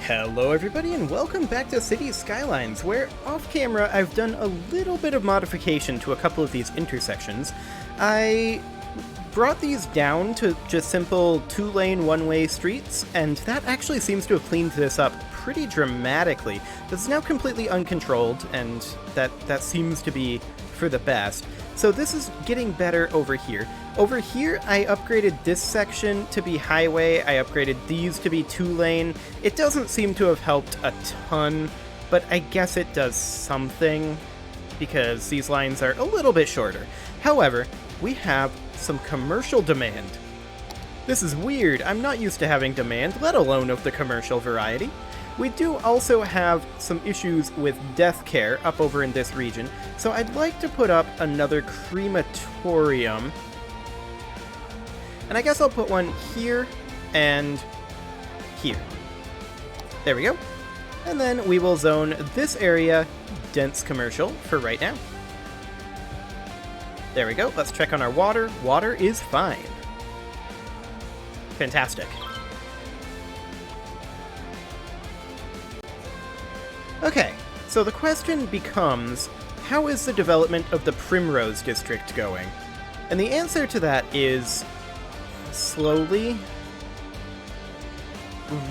Hello everybody and welcome back to City Skylines, where off camera I've done a little bit of modification to a couple of these intersections. I brought these down to just simple two-lane one-way streets, and that actually seems to have cleaned this up pretty dramatically. This is now completely uncontrolled, and that seems to be for the best. So this is getting better over here. Over here, I upgraded this section to be highway, I upgraded these to be two-lane. It doesn't seem to have helped a ton, but I guess it does something, because these lines are a little bit shorter. However, we have some commercial demand. This is weird, I'm not used to having demand, let alone of the commercial variety. We do also have some issues with death care up over in this region, so I'd like to put up another crematorium. And I guess I'll put one here and here. There we go. And then we will zone this area dense commercial for right now. There we go. Let's check on our water. Water is fine. Fantastic. Okay, so the question becomes, how is the development of the Primrose District going? And the answer to that is slowly.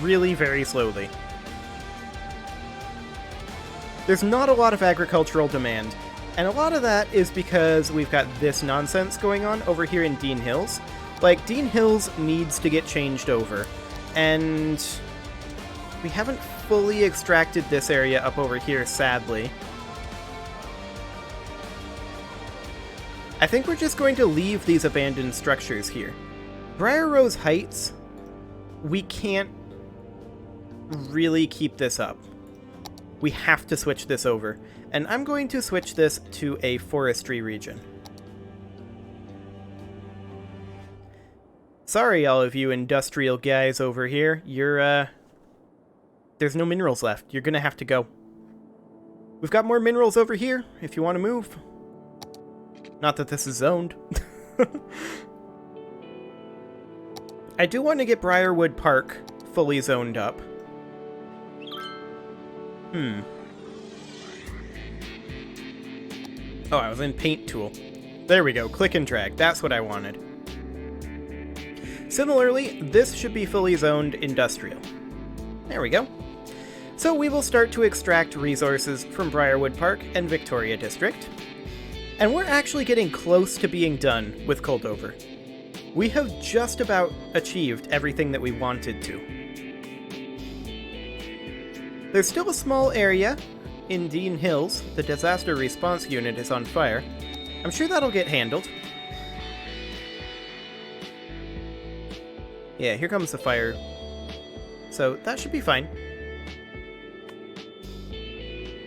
Really very slowly. There's not a lot of agricultural demand, and a lot of that is because we've got this nonsense going on over here in Dean Hills. Like, Dean Hills needs to get changed over, and we haven't fully extracted this area up over here, sadly. I think we're just going to leave these abandoned structures here. Briar Rose Heights, we can't really keep this up. We have to switch this over, and I'm going to switch this to a forestry region. Sorry, all of you industrial guys over here, there's no minerals left. You're gonna have to go. We've got more minerals over here, if you want to move. Not that this is zoned. I do want to get Briarwood Park fully zoned up. Oh, I was in Paint Tool. There we go, click and drag. That's what I wanted. Similarly, this should be fully zoned industrial. There we go. So we will start to extract resources from Briarwood Park and Victoria District. And we're actually getting close to being done with Coldover. We have just about achieved everything that we wanted to. There's still a small area in Dean Hills. The disaster response unit is on fire. I'm sure that'll get handled. Yeah, here comes the fire. So that should be fine.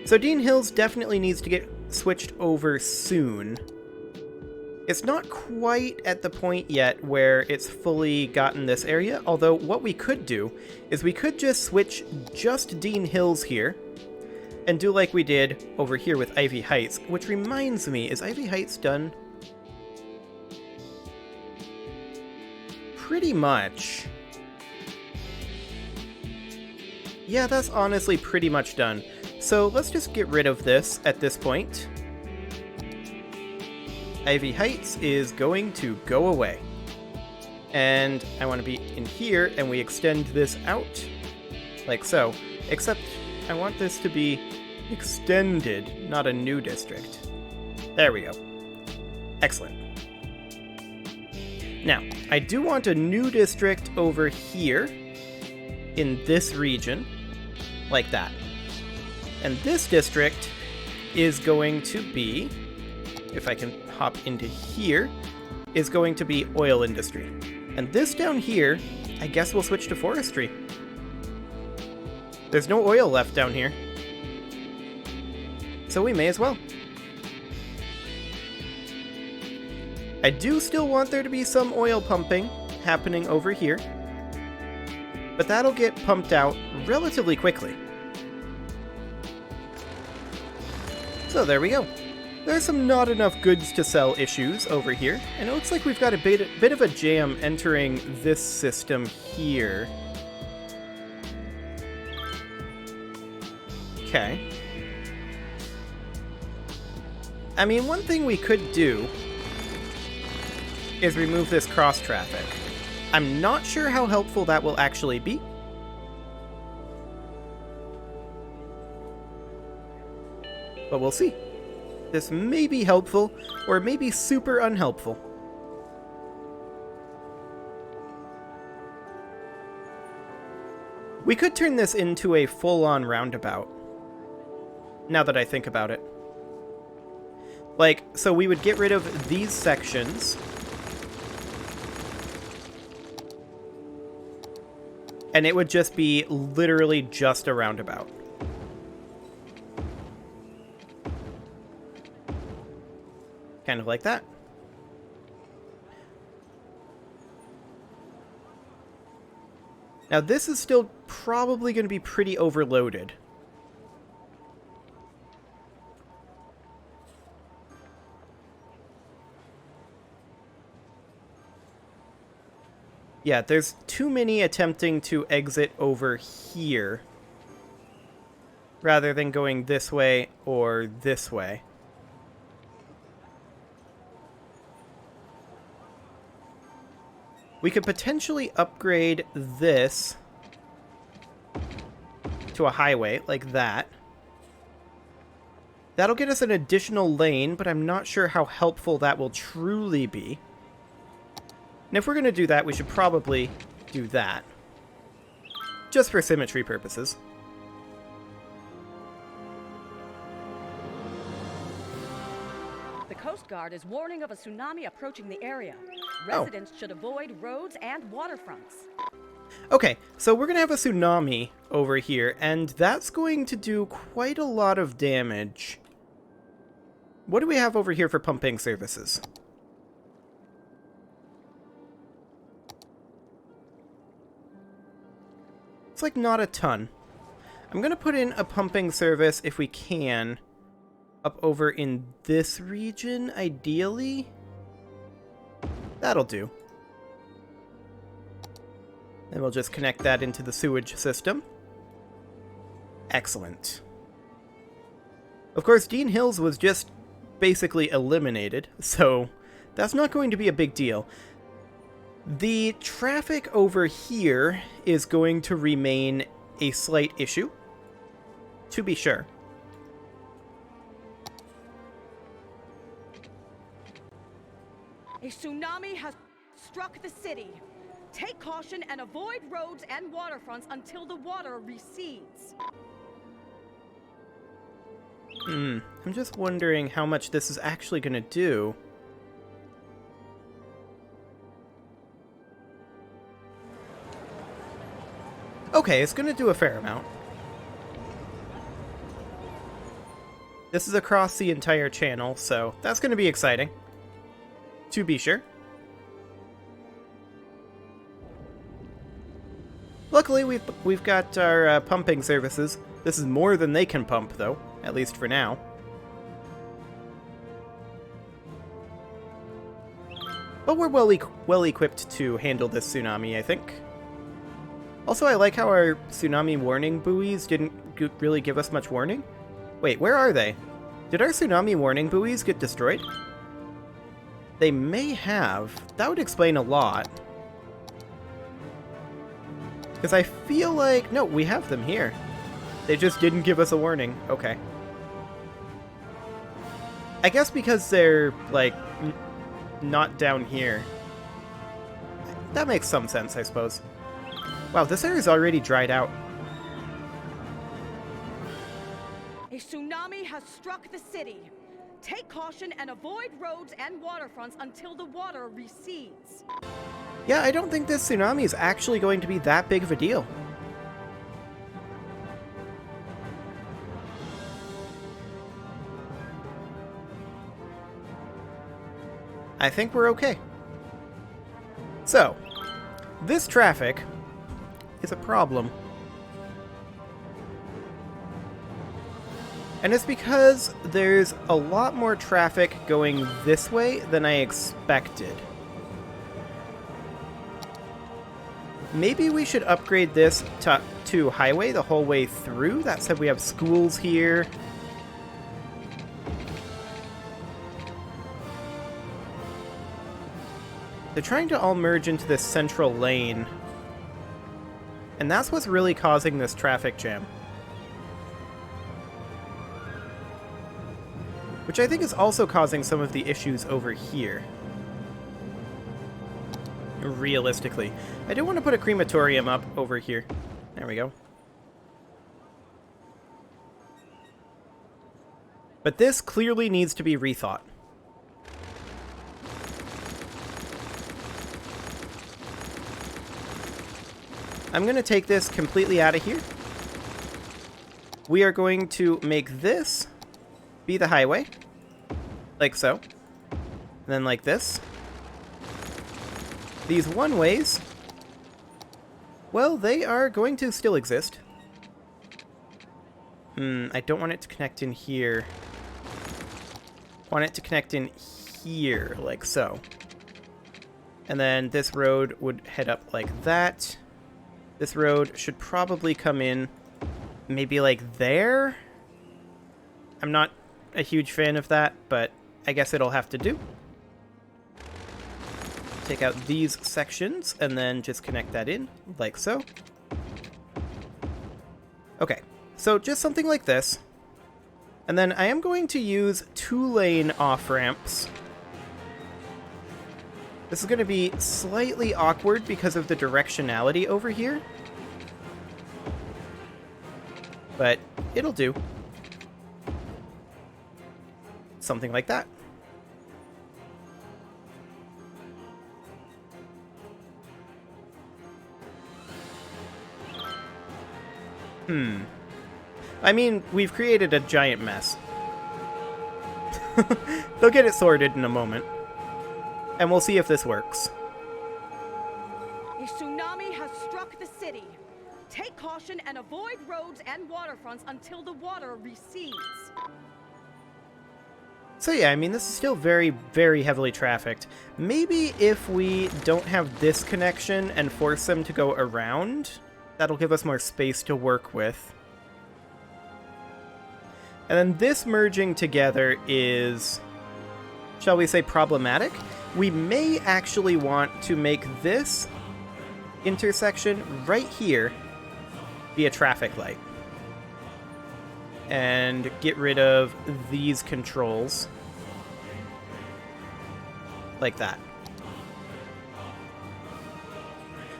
So Dean Hills definitely needs to get switched over soon. It's not quite at the point yet where it's fully gotten this area, although what we could do is we could just switch just Dean Hills here and do like we did over here with Ivy Heights, which reminds me, is Ivy Heights done? Pretty much. Yeah, that's honestly pretty much done. So let's just get rid of this at this point. Ivy Heights is going to go away. And I want to be in here, and we extend this out like so. Except I want this to be extended, not a new district. There we go. Excellent. Now, I do want a new district over here in this region, like that. And this district is going to be, if I can hop into here, is going to be oil industry. And this down here, I guess we'll switch to forestry. There's no oil left down here, so we may as well. I do still want there to be some oil pumping happening over here, but that'll get pumped out relatively quickly. So there we go. There's some not enough goods to sell issues over here, and it looks like we've got a bit of a jam entering this system here. Okay. I mean, one thing we could do is remove this cross-traffic. I'm not sure how helpful that will actually be. But we'll see. This may be helpful, or it may be super unhelpful. We could turn this into a full-on roundabout, now that I think about it. Like, so we would get rid of these sections, and it would just be literally just a roundabout. Kind of like that. Now this is still probably going to be pretty overloaded. Yeah, there's too many attempting to exit over here, rather than going this way or this way. We could potentially upgrade this to a highway, like that. That'll get us an additional lane, but I'm not sure how helpful that will truly be. And if we're going to do that, we should probably do that. Just for symmetry purposes. The Coast Guard is warning of a tsunami approaching the area. Residents should avoid roads and waterfronts. Okay, so we're going to have a tsunami over here, and that's going to do quite a lot of damage. What do we have over here for pumping services? It's like not a ton. I'm going to put in a pumping service if we can. Up over in this region, ideally. That'll do. Then we'll just connect that into the sewage system. Excellent. Of course, Dean Hills was just basically eliminated, so that's not going to be a big deal. The traffic over here is going to remain a slight issue, to be sure. A tsunami has struck the city. Take caution and avoid roads and waterfronts until the water recedes. I'm just wondering how much this is actually going to do. Okay, it's going to do a fair amount. This is across the entire channel, so that's going to be exciting. To be sure. Luckily, we've got our pumping services. This is more than they can pump, though, at least for now. But we're well equipped to handle this tsunami, I think. Also, I like how our tsunami warning buoys didn't really give us much warning. Wait, where are they? Did our tsunami warning buoys get destroyed? They may have. That would explain a lot. Because I feel like... No, we have them here. They just didn't give us a warning. Okay. I guess because they're, like, not down here. That makes some sense, I suppose. Wow, this area's already dried out. A tsunami has struck the city. Take caution and avoid roads and waterfronts until the water recedes. Yeah, I don't think this tsunami is actually going to be that big of a deal. I think we're okay. So, this traffic is a problem. And it's because there's a lot more traffic going this way than I expected. Maybe we should upgrade this to highway the whole way through. That said, we have schools here. They're trying to all merge into this central lane. And that's what's really causing this traffic jam. Which I think is also causing some of the issues over here. Realistically. I do want to put a crematorium up over here. There we go. But this clearly needs to be rethought. I'm going to take this completely out of here. We are going to make this be the highway. Like so. And then like this. These one-ways, well, they are going to still exist. I don't want it to connect in here. I want it to connect in here, like so. And then this road would head up like that. This road should probably come in maybe like there. I'm not a huge fan of that, but I guess it'll have to do. Take out these sections and then just connect that in, like so. Okay, so just something like this. And then I am going to use 2-lane off-ramps. This is going to be slightly awkward because of the directionality over here. But it'll do. Something like that. I mean, we've created a giant mess. They'll get it sorted in a moment. And we'll see if this works. A tsunami has struck the city. Take caution and avoid roads and waterfronts until the water recedes. So yeah, I mean, this is still very, very heavily trafficked. Maybe if we don't have this connection and force them to go around, that'll give us more space to work with. And then this merging together is, shall we say, problematic. We may actually want to make this intersection right here be a traffic light. And get rid of these controls. Like that.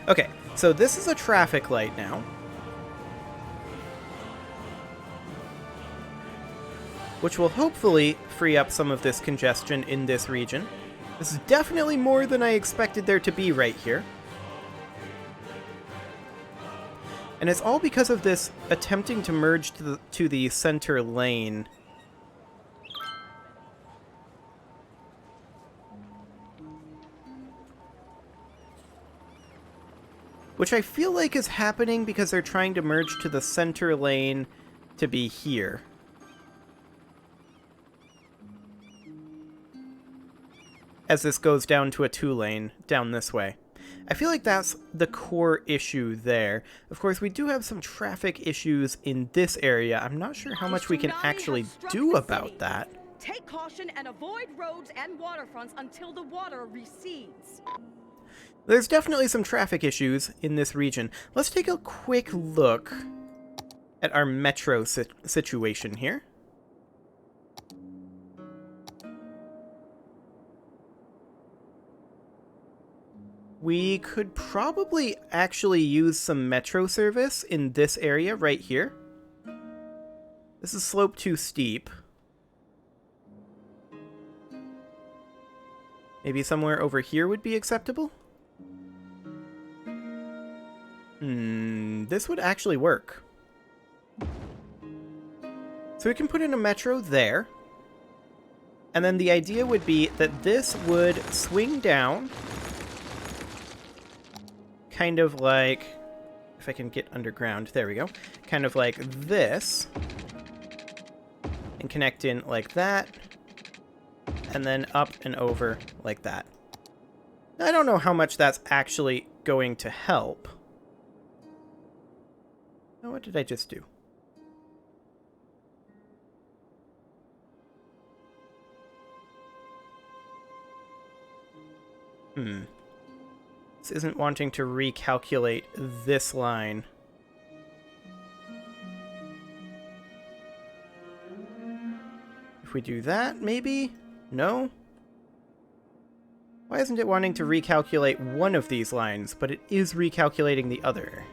Okay, so this is a traffic light now. Which will hopefully free up some of this congestion in this region. This is definitely more than I expected there to be right here. And it's all because of this attempting to merge to the center lane. Which I feel like is happening because they're trying to merge to the center lane to be here. As this goes down to a 2-lane down this way. I feel like that's the core issue there. Of course, we do have some traffic issues in this area. I'm not sure how much we can actually do about that. Take caution and avoid roads and waterfronts until the water recedes. There's definitely some traffic issues in this region. Let's take a quick look at our metro situation here. We could probably actually use some metro service in this area right here. This is slope too steep. Maybe somewhere over here would be acceptable? This would actually work. So we can put in a metro there. And then the idea would be that this would swing down. Kind of like, if I can get underground, there we go. Kind of like this. And connect in like that. And then up and over like that. I don't know how much that's actually going to help. Oh, what did I just do? This isn't wanting to recalculate this line. If we do that, maybe? No? Why isn't it wanting to recalculate one of these lines, but it is recalculating the other?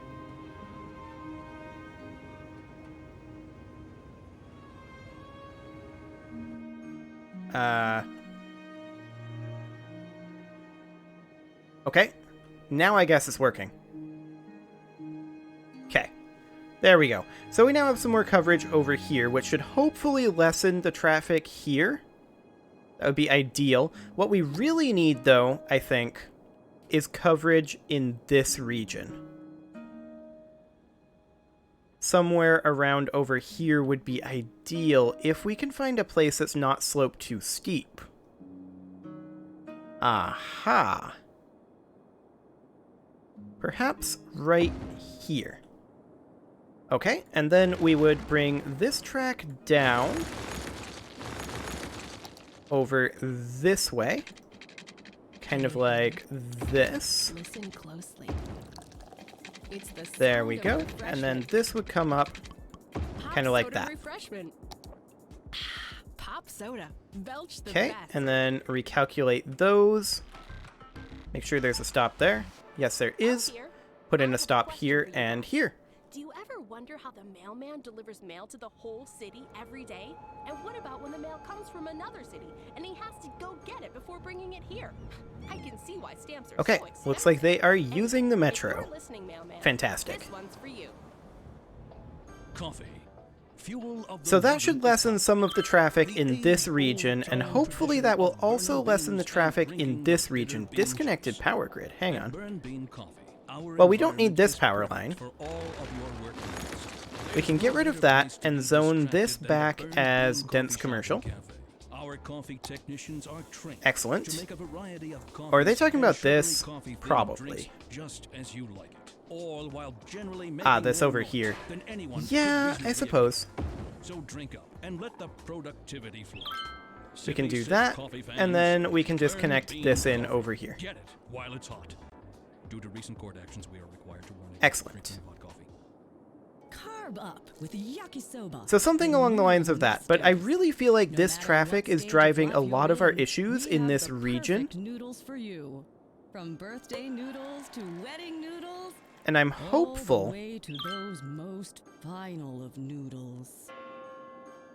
Okay. Now I guess it's working. Okay. There we go. So we now have some more coverage over here, which should hopefully lessen the traffic here. That would be ideal. What we really need, though, I think, is coverage in this region. Somewhere around over here would be ideal if we can find a place that's not sloped too steep. Aha! Perhaps right here. Okay, and then we would bring this track down over this way. Kind of like this. Listen closely. It's the There we go. And then this would come up kind of like that. Refreshment. Pop soda. Belch the Okay, best. and then recalculate those. Make sure there's a stop there. Yes, there is. Put in a stop here and here. Do you ever wonder how the mailman delivers mail to the whole city every day? And what about when the mail comes from another city and he has to go get it before bringing it here? I can see why stamps are Okay, so expensive. looks like they are And using the if metro. you're listening, mailman, Fantastic. This one's for you. Coffee. Fuel of the So that should modern lessen some of the traffic in this region, and hopefully that will also lessen the traffic in this region. Disconnected power grid. Hang on. Burn Bean Coffee. Our Well, we don't need this environment power line. is perfect for all of your work needs. We can get rid of that and zone this back as dense commercial. Our coffee technicians are trained Excellent. to make a variety of Or are they coffees talking and about sugary this? coffee-flavored Probably. drinks just as you like it. All while generally Ah, making this more over noise here. than anyone could Yeah, I reasonably suppose. So drink up and let the productivity flow. We can do Sippy that, sip coffee and fans, then we can just Burn connect Bean this in Coffee. over here. Get it while it's hot. Due to recent court actions, we are required to warn you. Excellent. Hot coffee. Carb up with yakisoba. So something along the lines of that, but I really feel like this traffic is driving a lot of our issues in this region, Noodles for you. From birthday noodles to wedding noodles, and I'm all the hopeful. way to those most final of noodles.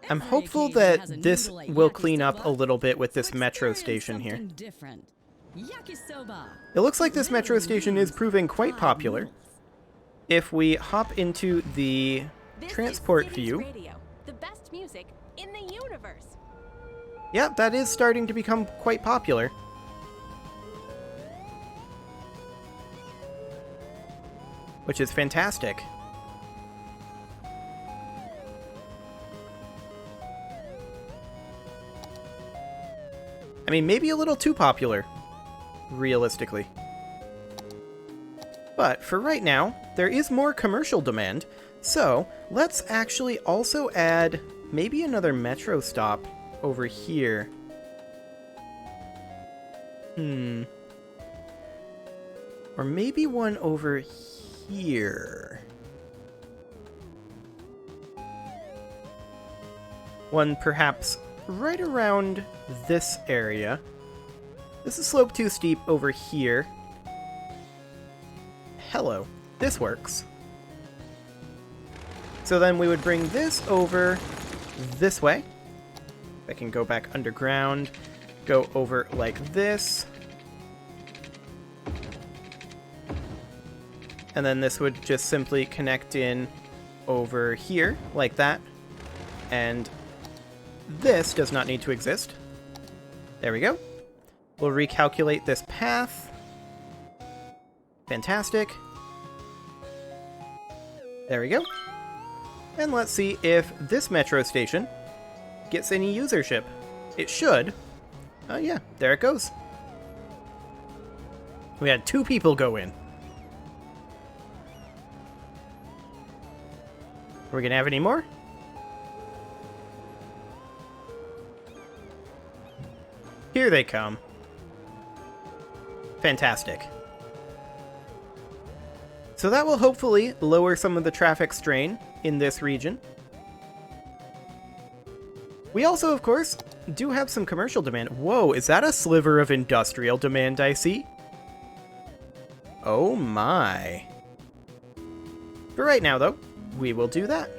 I'm Every hopeful occasion that has a this noodle like will clean up yakisoba, a little bit with so this metro experience station here. something different. Yakisoba. It looks like this metro station is proving quite Five popular. noodles. If we hop into the This transport is Cities view, Radio, the best music in the universe. yeah, that is starting to become quite popular. Which is fantastic. I mean, maybe a little too popular, realistically. But for right now, there is more commercial demand, so let's actually also add maybe another metro stop over here. Or maybe one over here. One perhaps right around this area. This is slope too steep over here. Hello, this works. So then we would bring this over this way. I can go back underground, go over like this. And then this would just simply connect in over here, like that. And this does not need to exist. There we go. We'll recalculate this path. Fantastic. There we go. And let's see if this metro station gets any usership. It should. Oh yeah, there it goes. We had 2 people go in. Are we gonna have any more? Here they come. Fantastic. So that will hopefully lower some of the traffic strain in this region. We also, of course, do have some commercial demand. Whoa, is that a sliver of industrial demand I see? Oh my. For right now, though, we will do that.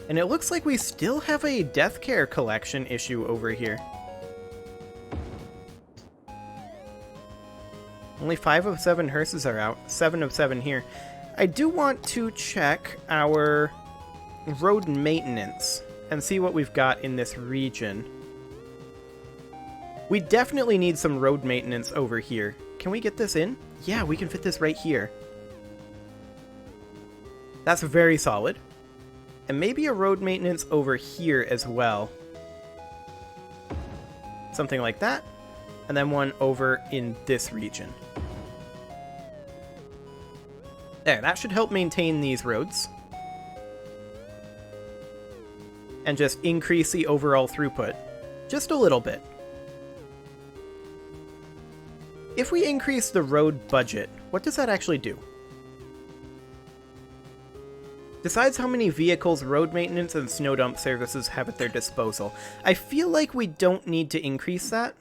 And it looks like we still have a death care collection issue over here. Only 5 of 7 hearses are out, 7 of 7 here. I do want to check our road maintenance and see what we've got in this region. We definitely need some road maintenance over here. Can we get this in? Yeah, we can fit this right here. That's very solid. And maybe a road maintenance over here as well. Something like that. And then one over in this region. There, that should help maintain these roads. And just increase the overall throughput. Just a little bit. If we increase the road budget, what does that actually do? Decides how many vehicles road maintenance and snow dump services have at their disposal. I feel like we don't need to increase that.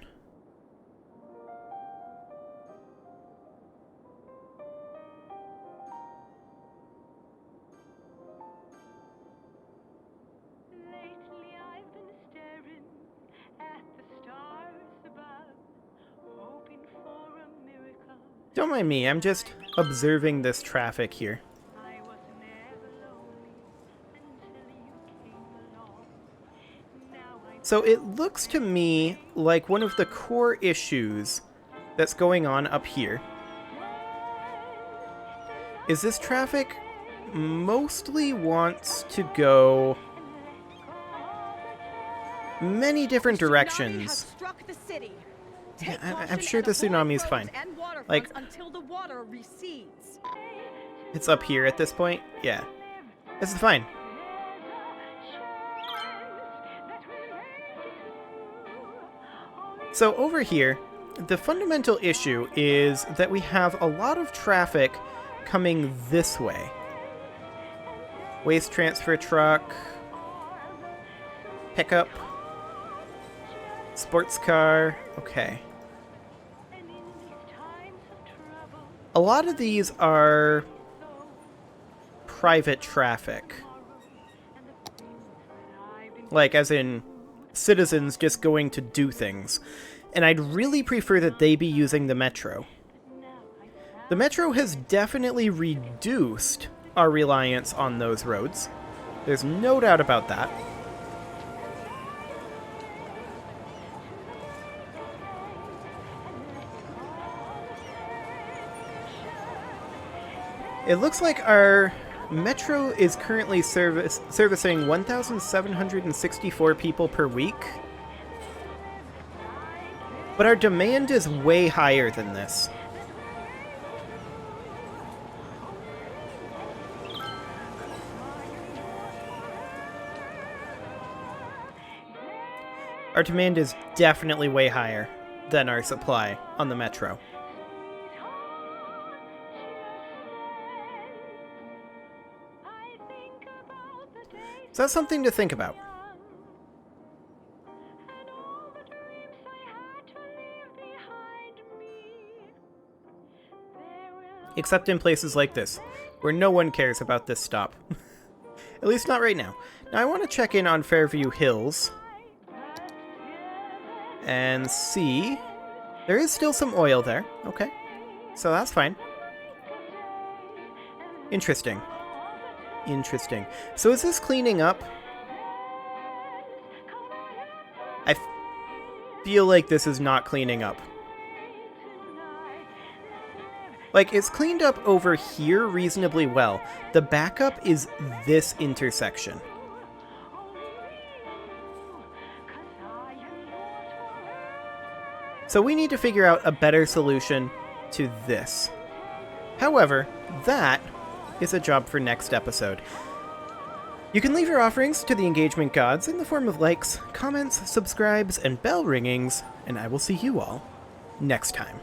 Don't mind me, I'm just observing this traffic here. So it looks to me like one of the core issues that's going on up here is this traffic mostly wants to go many different directions. Yeah, I'm sure the tsunami is fine. Like, until the water recedes. It's up here at this point? Yeah. This is fine. So over here, the fundamental issue is that we have a lot of traffic coming this way. Waste transfer truck, pickup, sports car, okay. A lot of these are private traffic. Like, as in, citizens just going to do things. And I'd really prefer that they be using the metro. The metro has definitely reduced our reliance on those roads. There's no doubt about that. It looks like our metro is currently servicing 1,764 people per week. But our demand is way higher than this. Our demand is definitely way higher than our supply on the metro. So that's something to think about. Except in places like this, where no one cares about this stop. At least not right now. Now I want to check in on Fairview Hills. And see... There is still some oil there. Okay. So that's fine. Interesting. Interesting. So is this cleaning up? I feel like this is not cleaning up. Like, it's cleaned up over here reasonably well. The backup is this intersection. So we need to figure out a better solution to this. However, that is a job for next episode. You can leave your offerings to the engagement gods in the form of likes, comments, subscribes, and bell ringings, and I will see you all next time.